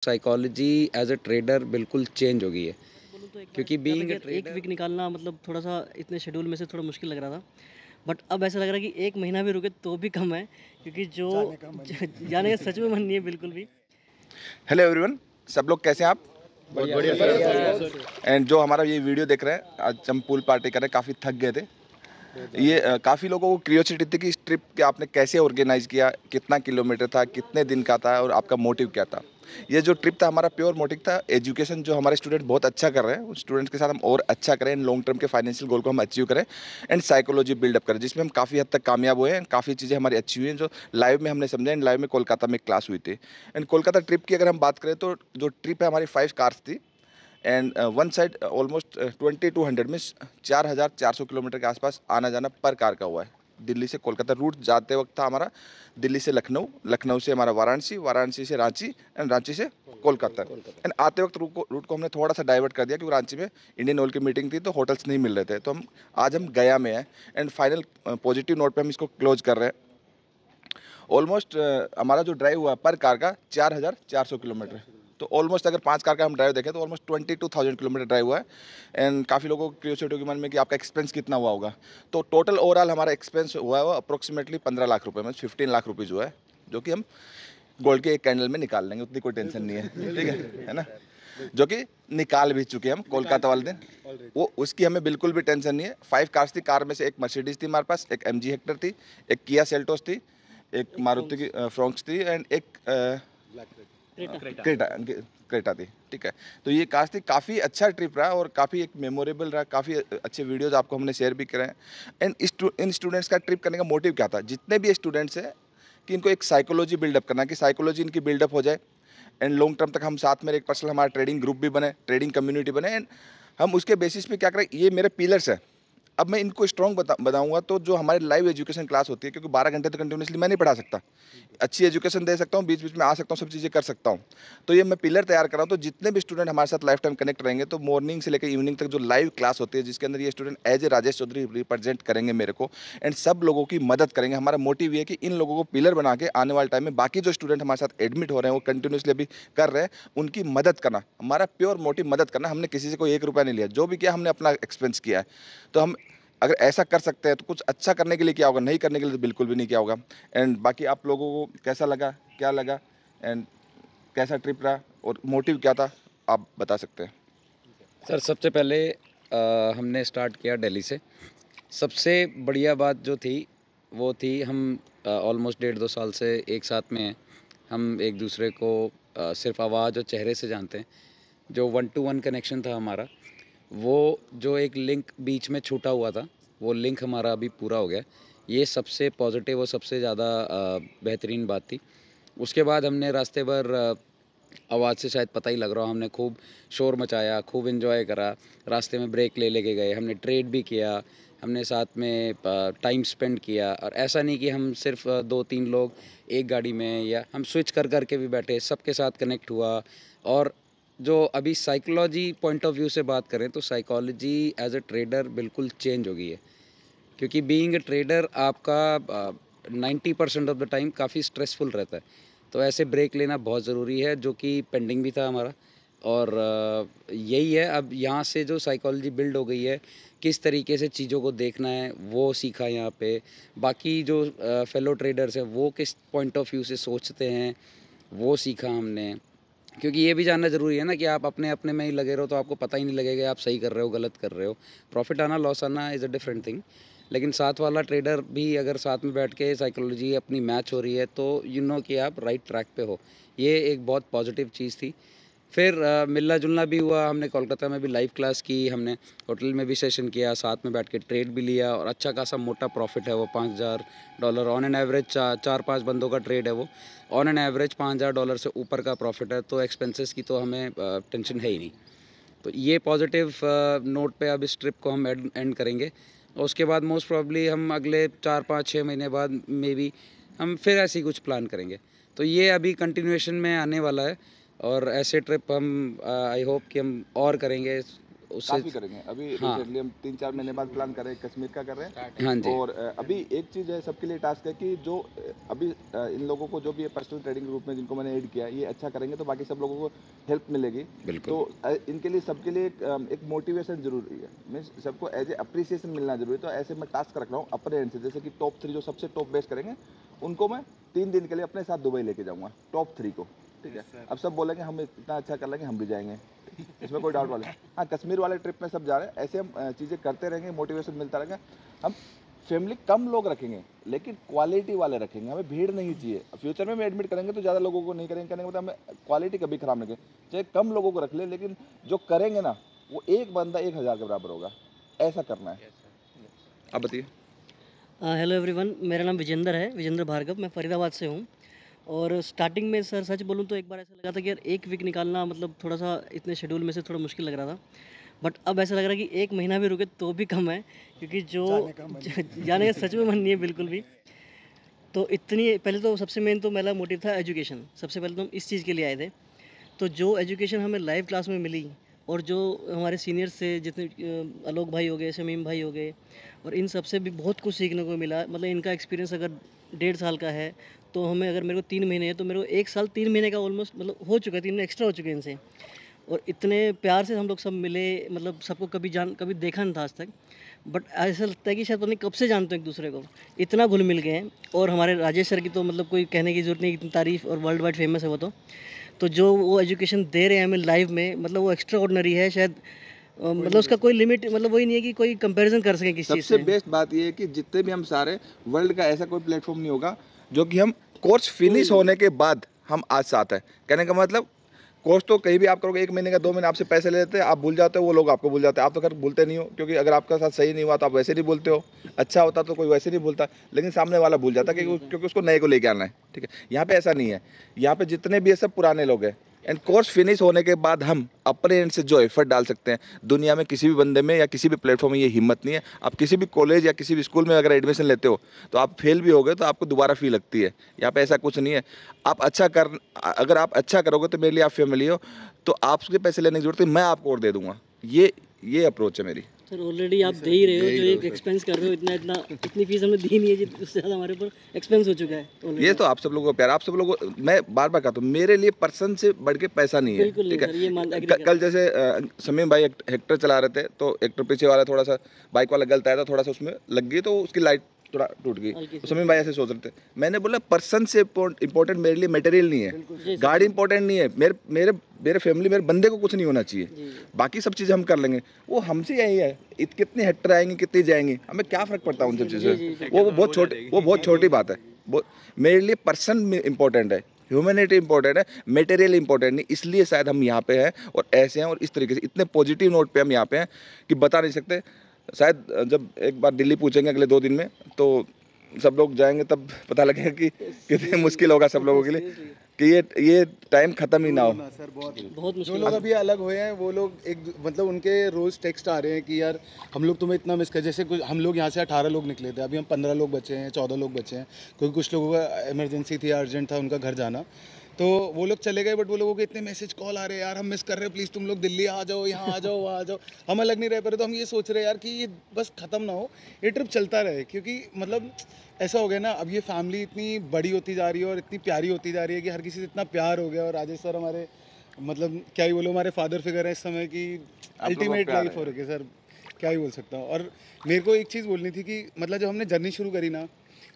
Psychology as a trader बिल्कुल change हो गई है बोलूँ तो एक क्योंकि बीइंग अ एक ट्रेडर वीक निकालना मतलब थोड़ा-सा इतने शेड्यूल में से थोड़ा मुश्किल लग रहा था। बट अब ऐसा लग रहा है कि 1 महीना भी रुके तो भी कम है, क्योंकि जो जाने का मन ज नहीं जाने है। का सच में मन नहीं है बिल्कुल भी। हेलो एवरीवन, सब लोग कैसे हैं आप? बहुत बढ़िया सर। एंड जो हमारा ये वीडियो देख रहे हैं, आज हम पूल पार्टी कर रहे हैं, काफ़ी थक गए थे। ये काफ़ी लोगों को क्यूरियोसिटी थी कि इस ट्रिप के आपने कैसे ऑर्गेनाइज किया, कितना किलोमीटर था, कितने दिन का था और आपका मोटिव क्या था। ये जो ट्रिप था हमारा प्योर मोटिव था एजुकेशन। जो हमारे स्टूडेंट बहुत अच्छा कर रहे हैं, उस स्टूडेंट्स के साथ हम और अच्छा करें, लॉन्ग टर्म के फाइनेंशियल गोल को हम अचीव करें एंड साइकोलॉजी बिल्डअप करें, जिसमें हम काफ़ी हद तक कामयाब हुए हैं। काफ़ी चीज़ें हमारी अच्छी हुई हैं जो लाइव में हमने समझा। एंड लाइव में कोलकाता में क्लास हुई थी। एंड कोलकाता ट्रिप की अगर हम बात करें तो जो ट्रिप है हमारी 5 कार्स थी and one side almost 2200 means 4400 kilometre के आसपास आना जाना पर कार का हुआ है। दिल्ली से कोलकाता रूट जाते वक्त था हमारा दिल्ली से लखनऊ, लखनऊ से हमारा वाराणसी, वाराणसी से रांची एंड रांची से कोलकाता। एंड आते वक्त रूट को हमने थोड़ा सा डाइवर्ट कर दिया क्योंकि रांची में इंडियन ऑयल की मीटिंग थी तो होटल्स नहीं मिल रहे थे। तो हम गया में हैं एंड फाइनल पॉजिटिव नोट पे हम इसको क्लोज कर रहे हैं। ऑलमोस्ट हमारा जो ड्राइव हुआ पर कार का 4400 किलोमीटर। तो ऑलमोस्ट अगर 5 कार का हम ड्राइव देखें तो ऑलमोस्ट 22,000 किलोमीटर ड्राइव हुआ है। एंड काफ़ी लोगों को क्यूरियोसिटी होगी मन में कि आपका एक्सपेंस कितना हुआ होगा। तो टोटल ओवरऑल हमारा एक्सपेंस हुआ है वो अप्रोक्सीमेटली 15 लाख रुपये में 15 लाख रुपीज़ हुआ है, जो कि हम गोल्ड के एक कैंडल में निकाल लेंगे, उतनी कोई टेंशन नहीं है। ठीक है ना? जो कि निकाल भी चुके हैं हम कोलकाता वाले दिन। वो उसकी हमें बिल्कुल भी टेंशन नहीं है। 5 कार्स थी, कार में से एक मर्सिडीज थी हमारे पास, एक एमजी हेक्टर थी, एक किया सेल्टोस थी, एक मारुति की फ्रोंक्स थी एंड एक क्रेटा क्रेटा थी। ठीक है, तो ये कार्स थी। काफ़ी अच्छा ट्रिप रहा और काफ़ी एक मेमोरेबल रहा। काफ़ी अच्छे वीडियोज़ आपको हमने शेयर भी करे हैं। एंड इन स्टूडेंट्स का ट्रिप करने का मोटिव क्या था, जितने भी स्टूडेंट्स हैं, कि इनको एक साइकोलॉजी बिल्डअप करना, कि साइकोलॉजी इनकी बिल्डअप हो जाए एंड लॉन्ग टर्म तक हम साथ में एक पर्सनल हमारा ट्रेडिंग ग्रुप भी बने, ट्रेडिंग कम्युनिटी बने एंड हम उसके बेसिस पे क्या करें। ये मेरे पिलर्स है। अब मैं इनको स्ट्रॉन्ग बताऊंगा तो जो हमारी लाइव एजुकेशन क्लास होती है, क्योंकि 12 घंटे तो कंटिन्यूसली मैं नहीं पढ़ा सकता। अच्छी एजुकेशन दे सकता हूँ, बीच बीच में आ सकता हूँ, सब चीज़ें कर सकता हूँ। तो ये मैं पिलर तैयार कर रहा हूँ। तो जितने भी स्टूडेंट हमारे साथ लाइफ टाइम कनेक्ट रहेंगे, तो मॉर्निंग से लेकर इवनिंग तक जो लाइव क्लास होती है, जिसके अंदर ये student as a Rajesh Chaudhary represent करेंगे मेरे को एंड सब लोगों की मदद करेंगे। हमारा मोटिव ये है कि इन लोगों को पिलर बना के आने वाले टाइम में बाकी जो स्टूडेंट हमारे साथ एडमिट हो रहे हैं, वो कंटिन्यूसली अभी कर रहे हैं, उनकी मदद करना। हमारा प्योर मोटिव मदद करना। हमने किसी से कोई 1 रुपया नहीं लिया, जो भी किया हमने अपना एक्सपेंस किया है। तो हम अगर ऐसा कर सकते हैं तो कुछ अच्छा करने के लिए क्या होगा, नहीं करने के लिए तो बिल्कुल भी नहीं क्या होगा। एंड बाकी आप लोगों को कैसा लगा, क्या लगा एंड कैसा ट्रिप रहा और मोटिव क्या था, आप बता सकते हैं। सर सबसे पहले हमने स्टार्ट किया दिल्ली से। सबसे बढ़िया बात जो थी वो थी हम ऑलमोस्ट 1.5-2 साल से एक साथ में हैं। हम एक दूसरे को सिर्फ आवाज़ और चेहरे से जानते हैं। जो 1-to-1 कनेक्शन था हमारा, वो जो एक लिंक बीच में छूटा हुआ था, वो लिंक हमारा अभी पूरा हो गया। ये सबसे पॉजिटिव और सबसे ज़्यादा बेहतरीन बात थी। उसके बाद हमने रास्ते भर आवाज़ से शायद पता ही लग रहा हो, हमने खूब शोर मचाया, खूब एंजॉय करा। रास्ते में ब्रेक ले लेके गए, हमने ट्रेड भी किया, हमने साथ में टाइम स्पेंड किया। और ऐसा नहीं कि हम सिर्फ 2-3 लोग एक गाड़ी में, या हम स्विच कर कर के भी बैठे, सबके साथ कनेक्ट हुआ। और जो अभी साइकोलॉजी पॉइंट ऑफ व्यू से बात करें तो साइकोलॉजी एज अ ट्रेडर बिल्कुल चेंज हो गई है, क्योंकि बीइंग अ ट्रेडर आपका 90% ऑफ द टाइम काफ़ी स्ट्रेसफुल रहता है। तो ऐसे ब्रेक लेना बहुत ज़रूरी है, जो कि पेंडिंग भी था हमारा। और यही है, अब यहाँ से जो साइकोलॉजी बिल्ड हो गई है, किस तरीके से चीज़ों को देखना है वो सीखा यहाँ पे। बाकी जो फेलो ट्रेडर्स हैं वो किस पॉइंट ऑफ व्यू से सोचते हैं वो सीखा हमने। क्योंकि ये भी जानना ज़रूरी है ना कि आप अपने अपने में ही लगे रहो तो आपको पता ही नहीं लगेगा आप सही कर रहे हो गलत कर रहे हो। प्रॉफिट आना लॉस आना इज़ अ डिफरेंट थिंग। लेकिन साथ वाला ट्रेडर भी अगर साथ में बैठ के साइकोलॉजी अपनी मैच हो रही है तो यू नो कि आप राइट ट्रैक पे हो। ये एक बहुत पॉजिटिव चीज़ थी। फिर मिलना जुलना भी हुआ, हमने कोलकाता में भी लाइव क्लास की, हमने होटल में भी सेशन किया, साथ में बैठ के ट्रेड भी लिया। और अच्छा खासा मोटा प्रॉफिट है वो $5,000 ऑन एन एवरेज। 4-5 बंदों का ट्रेड है वो। ऑन एन एवरेज $5,000 से ऊपर का प्रॉफिट है, तो एक्सपेंसेस की तो हमें टेंशन है ही नहीं। तो ये पॉजिटिव नोट पे अब इस ट्रिप को हम एंड करेंगे। और उसके बाद मोस्ट प्रॉब्ली हम अगले 4-5-6 महीने बाद मे बी हम फिर ऐसे ही कुछ प्लान करेंगे। तो ये अभी कंटिन्यूएशन में आने वाला है और ऐसे ट्रिप हम आई होप कि हम और करेंगे उससे काफ़ी करेंगे अभी हाँ। रिसेंटली हम 3-4 महीने बाद प्लान कर रहे हैं, कश्मीर का कर रहे हैं। हाँ जी, और अभी एक चीज़ है सबके लिए टास्क है कि जो अभी इन लोगों को जो भी पर्सनल ट्रेडिंग ग्रुप में जिनको मैंने ऐड किया है, ये अच्छा करेंगे तो बाकी सब लोगों को हेल्प मिलेगी। बिल्कुल। तो इनके लिए सबके लिए एक मोटिवेशन ज़रूरी है, मीन्स सबको एज ए अप्रिसिएशन मिलना ज़रूरी है। तो ऐसे मैं टास्क रख रहा हूँ अपने एंड से, जैसे कि टॉप 3 जो सबसे टॉप बेस्ट करेंगे उनको मैं 3 दिन के लिए अपने साथ दुबई लेके जाऊँगा, टॉप 3 को। ठीक है, अब सब बोलेंगे हम इतना अच्छा कर लेंगे, हम भी जाएंगे, इसमें कोई डाउट वाला। हाँ, कश्मीर वाले ट्रिप में सब जा रहे हैं, ऐसे हम चीज़ें करते रहेंगे, मोटिवेशन मिलता रहेगा। हम फैमिली कम लोग रखेंगे लेकिन क्वालिटी वाले रखेंगे, हमें भीड़ नहीं चाहिए। फ्यूचर में एडमिट करेंगे तो ज़्यादा लोगों को नहीं करेंगे, कहने का मतलब हमें क्वालिटी कभी खराब नहीं करें, चाहे कम लोगों को रख ले लेकिन जो करेंगे ना वो एक बंदा 1000 के बराबर होगा, ऐसा करना है। आप बताइए। हेलो एवरीवन, मेरा नाम विजेंद्र है, विजेंद्र भार्गव। मैं फरीदाबाद से हूँ। और स्टार्टिंग में सर सच बोलूँ तो एक बार ऐसा लगा था कि यार एक वीक निकालना मतलब थोड़ा सा इतने शेड्यूल में से थोड़ा मुश्किल लग रहा था। बट अब ऐसा लग रहा है कि एक महीना भी रुके तो भी कम है, क्योंकि जो जाने का सच में मन नहीं है बिल्कुल भी। तो इतनी पहले तो सबसे मेन तो मेरा मोटिव था एजुकेशन। सबसे पहले तो हम इस चीज़ के लिए आए थे। तो जो एजुकेशन हमें लाइव क्लास में मिली और जो हमारे सीनियर्स से जितने आलोक भाई हो गए, शमीम भाई हो गए, और इन सब से भी बहुत कुछ सीखने को मिला। मतलब इनका एक्सपीरियंस अगर 1.5 साल का है तो हमें, अगर मेरे को 3 महीने है तो मेरे को 1 साल 3 महीने का ऑलमोस्ट मतलब हो चुका है, 3 महीने एक्स्ट्रा हो चुके हैं इनसे। और इतने प्यार से हम लोग सब मिले, मतलब सबको कभी देखा नहीं था आज तक। बट ऐसा लगता है कि शायद पता नहीं कब से जानते हैं एक दूसरे को, इतना घुल मिल गए हैं। और हमारे राजेश सर की तो मतलब कोई कहने की ज़रूरत नहीं, इतनी तारीफ़ और वर्ल्ड वाइड फेमस है वो तो जो वो एजुकेशन दे रहे हैं हमें लाइव में, मतलब वो एक्स्ट्रा ऑर्डिनरी है शायद। मतलब उसका कोई लिमिट, मतलब वही नहीं है कि कोई कंपैरिजन कर सके किसी चीज़ सबसे से। बेस्ट बात ये है कि जितने भी हम सारे वर्ल्ड का ऐसा कोई प्लेटफॉर्म नहीं होगा जो कि हम कोर्स फिनिश होने के बाद हम आज साथ हैं। कहने का मतलब कोर्स तो कहीं भी आप करोगे, 1 महीने का 2 महीने आपसे पैसे ले लेते हैं, आप भूल जाते हो, वो लोग आपको भूल जाते हैं। आप तो खैर भूलते नहीं हो, क्योंकि अगर आपका साथ सही नहीं हुआ तो आप वैसे नहीं भूलते हो। अच्छा होता तो कोई वैसे नहीं भूलता, लेकिन सामने वाला भूल जाता है क्योंकि उसको नए को लेके आना है। ठीक है, यहाँ पे ऐसा नहीं है। यहाँ पे जितने भी ये सब पुराने लोग हैं, एंड कोर्स फिनिश होने के बाद हम अपने एंड से जो एफर्ट डाल सकते हैं, दुनिया में किसी भी बंदे में या किसी भी प्लेटफॉर्म में ये हिम्मत नहीं है। आप किसी भी कॉलेज या किसी भी स्कूल में अगर एडमिशन लेते हो तो आप फेल भी हो गए तो आपको दोबारा फी लगती है। यहाँ पे ऐसा कुछ नहीं है। आप अच्छा कर अगर आप अच्छा करोगे तो मेरे लिए आप फैमिली हो, तो आपके पैसे लेने की जरूरत है, मैं आपको और दे दूंगा। ये अप्रोच है मेरी। सर ऑलरेडी आप दे ही रहे हो, जो एक एक्सपेंस कर रहे हो, इतनी फीस हमने दी नहीं है, उससे ज़्यादा हमारे ऊपर एक्सपेंस हो चुका है already। ये तो आप सब लोगों को प्यार, आप सब लोगों को मैं बार बार कहता हूँ, मेरे लिए पर्सन से बढ़ के पैसा नहीं है। बिल्कुल नहीं ठीक सर, ये मान है, एग्री कल जैसे शमीम भाई हेक्टर चला रहे थे तो हेक्टर पीछे वाला थोड़ा सा बाइक वाला गलत आया था, थोड़ा सा उसमें लग गई तो उसकी लाइट थोड़ा टूट गई। हल्की तो सी। शमीम भाई ऐसे सोच रहे थे, मैंने बोला पर्सन से इंपॉर्टेंट मेरे लिए मटेरियल नहीं है, गाड़ी इंपॉर्टेंट नहीं है, मेरे मेरे मेरे फैमिली, मेरे बंदे को कुछ नहीं होना चाहिए। जी। बाकी सब चीज़ें हम कर लेंगे, वो हमसे यही है। कितने हेक्टर आएंगे, कितनी जाएंगी, हमें क्या फ़र्क पड़ता है उन सब चीज़ों से। वो बहुत छोटी बात है। वो मेरे लिए पर्सन इंपॉर्टेंट है, ह्यूमैनिटी इंपॉर्टेंट है, मटेरियल इंपॉर्टेंट नहीं। इसलिए शायद हम यहाँ पे हैं और ऐसे हैं और इस तरीके से इतने पॉजिटिव नोट पे हम यहाँ पे हैं कि बता नहीं सकते। शायद जब एक बार दिल्ली पूछेंगे अगले 2 दिन में तो सब लोग जाएंगे, तब पता लगेगा कि कितनी मुश्किल होगा सब लोगों के लिए कि ये टाइम ख़त्म ही ना हो। सर बहुत जो मुश्किल लोग अभी अलग हुए हैं वो लोग मतलब उनके रोज टेक्स्ट आ रहे हैं कि यार हम लोग तुम्हें इतना मिस कर, जैसे कुछ हम लोग यहाँ से 18 लोग निकले थे, अभी हम 15 लोग बचे हैं, 14 लोग बचे हैं, क्योंकि कुछ लोगों का इमरजेंसी थी, अर्जेंट था उनका घर जाना, तो वो लोग चले गए। बट वो लोगों के इतने मैसेज कॉल आ रहे हैं, यार हम मिस कर रहे हैं, प्लीज़ तुम लोग दिल्ली आ जाओ, यहाँ आ जाओ, वहाँ आ जाओ, हम अलग नहीं रह पा रहे। तो हम ये सोच रहे हैं यार कि ये बस ख़त्म ना हो, ये ट्रिप चलता रहे, क्योंकि मतलब ऐसा हो गया ना, अब ये फैमिली इतनी बड़ी होती जा रही है और इतनी प्यारी होती जा रही है कि हर किसी से इतना प्यार हो गया। और राजेश सर हमारे मतलब क्या ही बोलो, हमारे फादर फिगर है इस समय की, अल्टीमेट लाइफ हो रही है सर, क्या ही बोल सकता हूँ। और मेरे को एक चीज़ बोलनी थी कि मतलब जब हमने जर्नी शुरू करी ना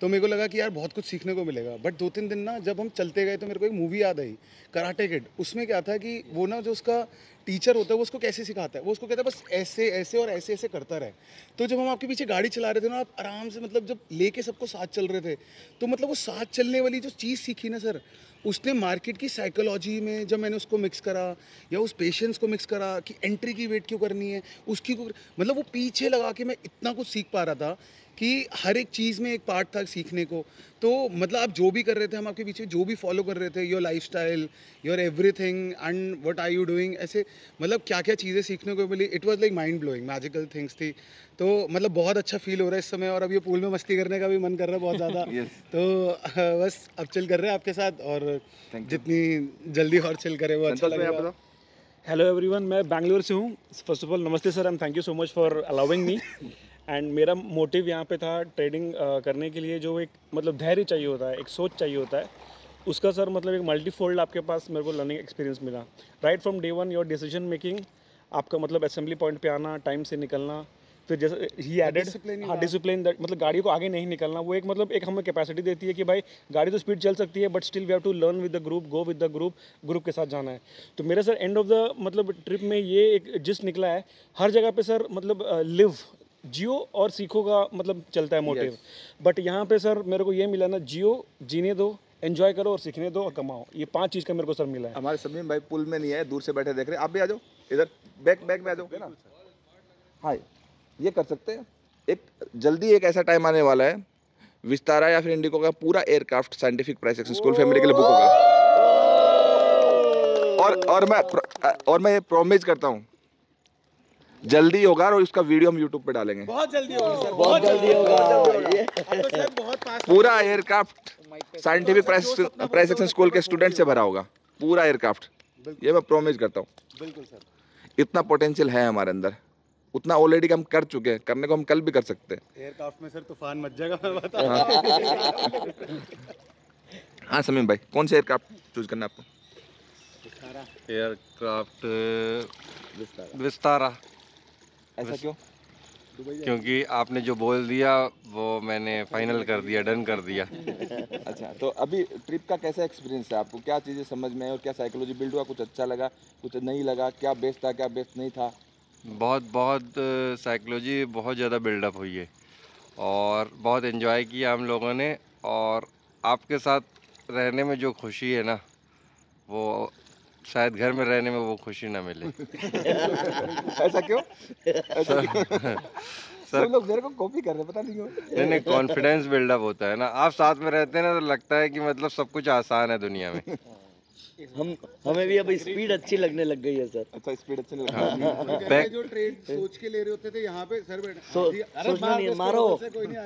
तो मेरे को लगा कि यार बहुत कुछ सीखने को मिलेगा। बट 2-3 दिन ना जब हम चलते गए तो मेरे को एक मूवी याद आई, कराटे किड। उसमें क्या था कि वो ना जो उसका टीचर होता है वो उसको कैसे सिखाता है, वो उसको कहता है बस ऐसे ऐसे और ऐसे ऐसे करता रहे। तो जब हम आपके पीछे गाड़ी चला रहे थे ना, आप आराम से मतलब जब लेके सबको साथ चल रहे थे, तो मतलब वो साथ चलने वाली जो चीज़ सीखी ना सर, उसने मार्केट की साइकोलॉजी में जब मैंने उसको मिक्स करा या उस पेशेंस को मिक्स करा कि एंट्री की वेट क्यों करनी है, उसकी को मतलब वो पीछे लगा के मैं इतना कुछ सीख पा रहा था कि हर एक चीज़ में एक पार्ट था सीखने को। तो मतलब आप जो भी कर रहे थे, हम आपके पीछे जो भी फॉलो कर रहे थे, your lifestyle, your everything and what are you doing, ऐसे मतलब क्या क्या चीज़ें सीखने को मिली। It was like mind blowing, magical things थी। तो मतलब बहुत अच्छा फील हो रहा है इस समय, और अब ये पूल में मस्ती करने का भी मन कर रहा है बहुत ज़्यादा। तो बस अब चिल कर रहे हैं आपके साथ, और जितनी जल्दी और चिल करें वो अच्छा लगेगा। हेलो एवरीवन, मैं बैंगलोर से हूँ। फर्स्ट ऑफ ऑल नमस्ते sir and thank you so much for allowing me. And मेरा मोटिव यहाँ पे था ट्रेडिंग करने के लिए जो एक मतलब धैर्य चाहिए होता है, एक सोच चाहिए होता है, उसका सर मतलब एक मल्टीफोल्ड आपके पास मेरे को लर्निंग एक्सपीरियंस मिला। Right from day one your decision making, आपका मतलब असेंबली पॉइंट पे आना, टाइम से निकलना, फिर जैसे ही एडेड डिसिप्लिन मतलब गाड़ी को आगे नहीं निकलना, वो एक मतलब एक हमें कैपेसिटी देती है कि भाई गाड़ी तो स्पीड चल सकती है but still we have to learn with the group, go with the group के साथ जाना है। तो मेरा सर एंड ऑफ द मतलब ट्रिप में ये एक जिस्ट निकला है, हर जगह पे सर मतलब लिव जियो और सीखो का मतलब चलता है मोटिव। बट यहाँ पे सर मेरे को ये मिला ना, जियो, जीने दो, एंजॉय करो और सीखने दो और कमाओ, ये 5 चीज़ का मेरे को सर मिला है। हमारे समीम भाई पुल में नहीं है, दूर से बैठे देख रहे हैं। आप भी आ जाओ इधर, बैक में आ जाओ ना। हाँ, ये कर सकते हैं। एक जल्दी एक ऐसा टाइम आने वाला है, विस्तारा या फिर इंडिगो का पूरा aircraft scientific price action school family के लिए बुक होगा। और मैं ये प्रॉमिस करता हूँ जल्दी होगा और उसका वीडियो हम यूट्यूब पे डालेंगे। बहुत जल्दी होगा सर, बहुत जल्दी होगा। अब तो सर बहुत पास पूरा aircraft scientific price action school के स्टूडेंट से भरा होगा, पूरा एयरक्राफ्ट। ये मैं प्रॉमिस करता हूँ। बिल्कुल सर। इतना पोटेंशियल है हमारे अंदर, उतना ऑलरेडी हम कर चुके हैं, करने को हम कल भी कर सकते हैं। एयरक्राफ्ट में सर तूफान मच जाएगा, मैं बता रहा हूं। हाँ समीम भाई, कौन से एयरक्राफ्ट चूज करना है आपको? एयरक्राफ्ट विस्तारा। ऐसा क्यों? क्योंकि आपने जो बोल दिया वो मैंने फाइनल कर दिया, डन कर दिया। अच्छा, तो अभी ट्रिप का कैसा एक्सपीरियंस है आपको? क्या चीज़ें समझ में आई और क्या साइकोलॉजी बिल्ड हुआ? कुछ अच्छा लगा, कुछ नहीं लगा? क्या बेस्ट था, क्या बेस्ट नहीं था? बहुत साइकोलॉजी बहुत ज़्यादा बिल्डअप हुई है और बहुत एंजॉय किया हम लोगों ने। और आपके साथ रहने में जो खुशी है ना, वो शायद घर में रहने में वो खुशी ना मिले। ऐसा क्यों? ऐसा क्यों? सब लोग मेरे को कॉपी कर रहे हैं, पता नहीं क्यों। नहीं, कॉन्फिडेंस बिल्डअप होता है ना, आप साथ में रहते हैं ना तो लगता है कि मतलब सब कुछ आसान है दुनिया में। हमें भी अब स्पीड अच्छी लगने लग गई है सर। अच्छा, स्पीड अच्छी लग हाँ। रही है। जो ट्रेड सोच के ले रहे होते थे यहाँ पे सर बैठ सोचना नहीं है, मारो,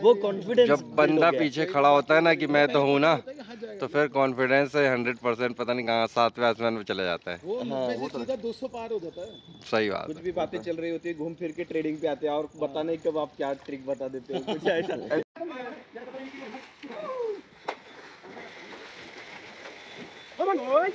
वो कॉन्फिडेंस। जब बंदा पीछे खड़ा होता है ना कि मैं तो हूँ ना, तो फिर कॉन्फिडेंस से 100% पता नहीं कहाँ 7वें आसमान में चला जाता है। वो सीधा 200 पार हो जाता है। सही बात कुछ है। भी बातें चल रही होती है, घूम फिर के ट्रेडिंग पे आते हैं और पता नहीं कब आप क्या ट्रिक बता देते हो, कुछ ऐसा। Vale, vale,